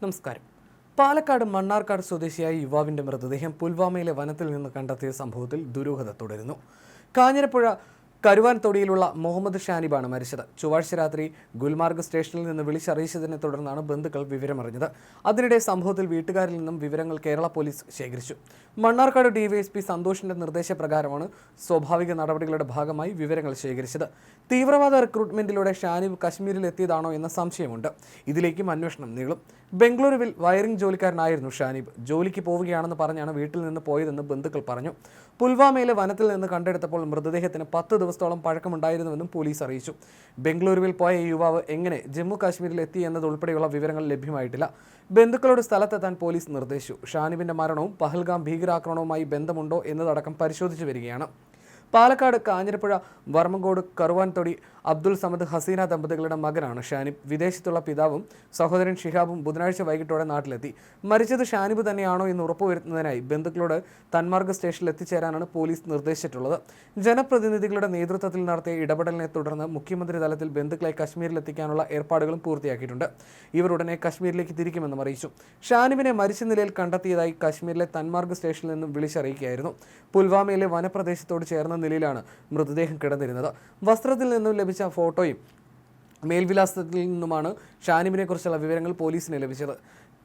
നമസ്കാരം. പാലക്കാട് മണ്ണാർക്കാട് സ്വദേശിയായ യുവാവിന്റെ മൃതദേഹം പുൽവാമയിലെ വനത്തിൽ നിന്ന് കണ്ടെത്തിയ സംഭവത്തിൽ ദുരൂഹത തുടരുന്നു. കാഞ്ഞിരപ്പുഴ കരുവാൻതൊടിയിലുള്ള മുഹമ്മദ് ഷാനിബാണ് മരിച്ചത്. ചൊവ്വാഴ്ച രാത്രി ഗുൽമാർഗ് സ്റ്റേഷനിൽ നിന്ന് വിളിച്ചറിയിച്ചതിനെ തുടർന്നാണ് ബന്ധുക്കൾ വിവരമറിഞ്ഞത്. അതിനിടെ സംഭവത്തിൽ വീട്ടുകാരിൽ നിന്നും വിവരങ്ങൾ കേരള പോലീസ് ശേഖരിച്ചു. മണ്ണാർക്കാട് ഡിവൈഎസ്പി സന്തോഷിന്റെ നിർദ്ദേശപ്രകാരമാണ് സ്വാഭാവിക നടപടികളുടെ ഭാഗമായി വിവരങ്ങൾ ശേഖരിച്ചത്. തീവ്രവാദ റിക്രൂട്ട്മെന്റിലൂടെ ഷാനിബ് കശ്മീരിൽ എത്തിയതാണോ എന്ന സംശയമുണ്ട്. ഇതിലേക്കും അന്വേഷണം നീളും. ബംഗളൂരുവിൽ വയറിംഗ് ജോലിക്കാരനായിരുന്നു ഷാനിബ്. ജോലിക്ക് പോവുകയാണെന്ന് പറഞ്ഞാണ് വീട്ടിൽ നിന്ന് പോയതെന്ന് ബന്ധുക്കൾ പറഞ്ഞു. പുൽവാമയിലെ വനത്തിൽ നിന്ന് കണ്ടെടുത്തപ്പോൾ മൃതദേഹത്തിന് 10 ദിവസത്തോളം പഴക്കമുണ്ടായിരുന്നുവെന്നും പോലീസ് അറിയിച്ചു. ബംഗളൂരുവിൽ പോയ യുവാവ് എങ്ങനെ ജമ്മു കാശ്മീരിൽ എത്തി എന്നതുൾപ്പെടെയുള്ള വിവരങ്ങൾ ലഭ്യമായിട്ടില്ല. ബന്ധുക്കളോട് സ്ഥലത്തെത്താൻ പോലീസ് നിർദ്ദേശിച്ചു. ഷാനിബിന്റെ മരണവും പഹൽഗാം ഭീകരാക്രമണവുമായി ബന്ധമുണ്ടോ എന്നതടക്കം പരിശോധിച്ചു വരികയാണ്. പാലക്കാട് കാഞ്ഞിരപ്പുഴ വർമ്മങ്കോട് കറുവാൻതൊടി അബ്ദുൾ സമദ് ഹസീന ദമ്പതികളുടെ മകനാണ് ഷാനിബ്. വിദേശത്തുള്ള പിതാവും സഹോദരൻ ഷിഹാബും ബുധനാഴ്ച വൈകിട്ടോടെ നാട്ടിലെത്തി. മരിച്ചത് ഷാനിബ് തന്നെയാണോ എന്ന് ഉറപ്പുവരുത്തുന്നതിനായി ബന്ധുക്കളോട് തന്മാർഗ് സ്റ്റേഷനിൽ എത്തിച്ചേരാനാണ് പോലീസ് നിർദ്ദേശിച്ചിട്ടുള്ളത്. ജനപ്രതിനിധികളുടെ നേതൃത്വത്തിൽ നടത്തിയ ഇടപെടലിനെ തുടർന്ന് മുഖ്യമന്ത്രി തലത്തിൽ ബന്ധുക്കളെ കശ്മീരിലെത്തിക്കാനുള്ള ഏർപ്പാടുകളും പൂർത്തിയാക്കിയിട്ടുണ്ട്. ഇവർ ഉടനെ കശ്മീരിലേക്ക് തിരിക്കുമെന്നും അറിയിച്ചു. ഷാനിബിനെ മരിച്ച നിലയിൽ കണ്ടെത്തിയതായി കശ്മീരിലെ തന്മാർഗ് സ്റ്റേഷനിൽ നിന്നും വിളിച്ചറിയിക്കുകയായിരുന്നു. പുൽവാമയിലെ വനപ്രദേശത്തോട് ചേർന്ന നിലയിലാണ് മൃതദേഹം കിടന്നിരുന്നത്. വസ്ത്രത്തിൽ നിന്നും ലഭിച്ച ഫോട്ടോയും മേൽവിലാസത്തിൽ നിന്നുമാണ് ഷാനിബിനെ കുറിച്ചുള്ള വിവരങ്ങൾ പോലീസിന് ലഭിച്ചത്.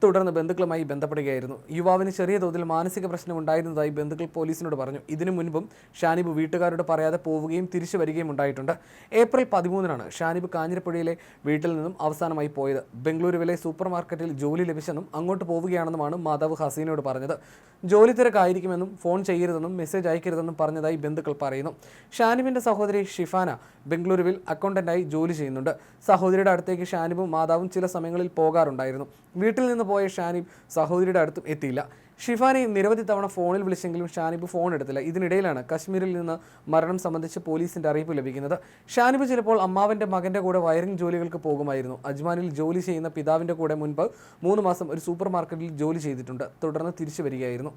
തുടർന്ന് ബന്ധുക്കളുമായി ബന്ധപ്പെടുകയായിരുന്നു. യുവാവിന് ചെറിയ തോതിൽ മാനസിക പ്രശ്നം ഉണ്ടായിരുന്നതായി ബന്ധുക്കൾ പോലീസിനോട് പറഞ്ഞു. ഇതിനു മുൻപും ഷാനിബ് വീട്ടുകാരോട് പറയാതെ പോവുകയും തിരിച്ചു വരികയും ഉണ്ടായിട്ടുണ്ട്. ഏപ്രിൽ 13-നാണ് ഷാനിബ് കാഞ്ഞിരപ്പുഴയിലെ വീട്ടിൽ നിന്നും അവസാനമായി പോയത്. ബംഗളൂരുവിലെ സൂപ്പർ മാർക്കറ്റിൽ ജോലി ലഭിച്ചെന്നും അങ്ങോട്ട് പോവുകയാണെന്നുമാണ് മാതാവ് ഹസീനയോട് പറഞ്ഞത്. ജോലി തിരക്കായിരിക്കുമെന്നും ഫോൺ ചെയ്യരുതെന്നും മെസ്സേജ് അയക്കരുതെന്നും പറഞ്ഞതായി ബന്ധുക്കൾ പറയുന്നു. ഷാനിബിന്റെ സഹോദരി ഷിഫാന ബംഗളൂരുവിൽ അക്കൗണ്ടന്റായി ജോലി ചെയ്യുന്നുണ്ട്. സഹോദരിയുടെ അടുത്തേക്ക് ഷാനിബും മാതാവും ചില സമയങ്ങളിൽ പോകാറുണ്ടായിരുന്നു. വീട്ടിൽ നിന്ന് പോയ ഷാനിബ് സഹോദരിയുടെ അടുത്തും എത്തിയില്ല. ഷിഫാനയും നിരവധി തവണ ഫോണിൽ വിളിച്ചെങ്കിലും ഷാനിബ് ഫോൺ എടുത്തില്ല. ഇതിനിടയിലാണ് കശ്മീരിൽ നിന്ന് മരണം സംബന്ധിച്ച് പോലീസിന്റെ അറിയിപ്പ് ലഭിക്കുന്നത്. ഷാനിബ് ചിലപ്പോൾ അമ്മാവന്റെ മകന്റെ കൂടെ വയറിംഗ് ജോലികൾക്ക് പോകുമായിരുന്നു. അജ്മാനിൽ ജോലി ചെയ്യുന്ന പിതാവിന്റെ കൂടെ മുൻപ് 3 മാസം ഒരു സൂപ്പർ മാർക്കറ്റിൽ ജോലി ചെയ്തിട്ടുണ്ട്. തുടർന്ന് തിരിച്ചു വരികയായിരുന്നു.